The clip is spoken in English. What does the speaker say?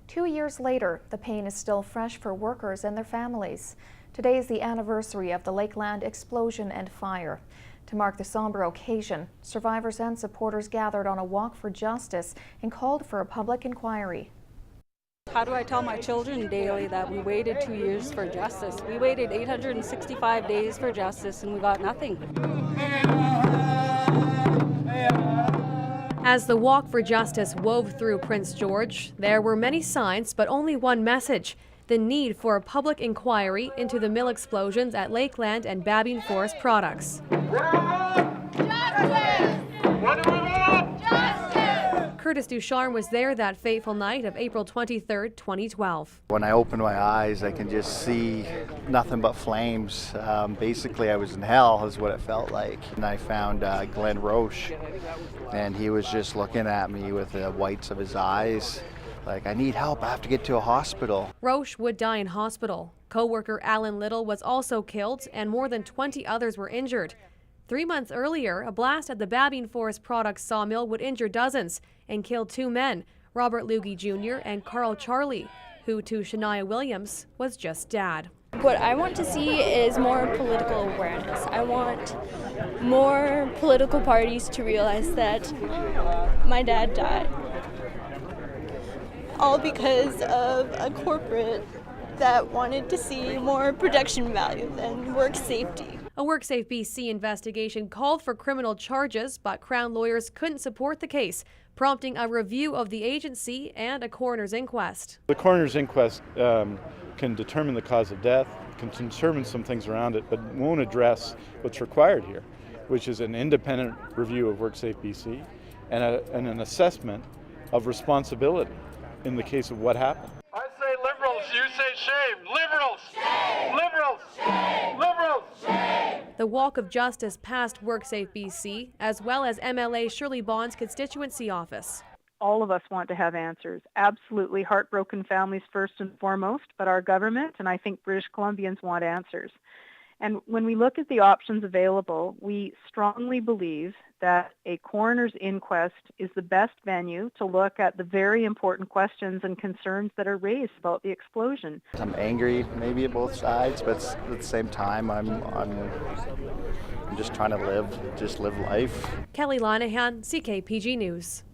2 years later, the pain is still fresh for workers and their families. Today is the anniversary of the Lakeland explosion and fire. To mark the somber occasion, survivors and supporters gathered on a walk for justice and called for a public inquiry. How do I tell my children daily that we waited 2 years for justice? We waited 865 days for justice and we got nothing. As the walk for justice wove through Prince George, there were many signs, but only one message: the need for a public inquiry into the mill explosions at Lakeland and Babine Forest Products. Curtis Ducharme was there that fateful night of April 23, 2012. When I open my eyes, I can just see nothing but flames. Basically, I was in hell is what it felt like. And I found Glenn Roche, and he was just looking at me with the whites of his eyes, like, I need help, I have to get to a hospital. Roche would die in hospital. Co-worker Alan Little was also killed, and more than 20 others were injured. 3 months earlier, a blast at the Babine Forest Products sawmill would injure dozens and kill 2 men, Robert Luggie Jr. and Carl Charlie, who to Shania Williams was just dad. What I want to see is more political awareness. I want more political parties to realize that my dad died, all because of a corporate that wanted to see more production value than work safety. A WorkSafe BC investigation called for criminal charges, but Crown lawyers couldn't support the case, prompting a review of the agency and a coroner's inquest. The coroner's inquest can determine the cause of death, can determine some things around it, but won't address what's required here, which is an independent review of WorkSafe BC and an assessment of responsibility in the case of what happened. I say liberals, you say shame. Liberals! Shame! Liberals! Shame! Liberals! Shame! The Walk of Justice passed WorkSafe BC, as well as MLA Shirley Bond's constituency office. All of us want to have answers. Absolutely heartbroken families first and foremost, but our government and I think British Columbians want answers. And when we look at the options available, we strongly believe that a coroner's inquest is the best venue to look at the very important questions and concerns that are raised about the explosion. I'm angry maybe at both sides, but at the same time I'm just trying to live life. Kelly Linehan, CKPG News.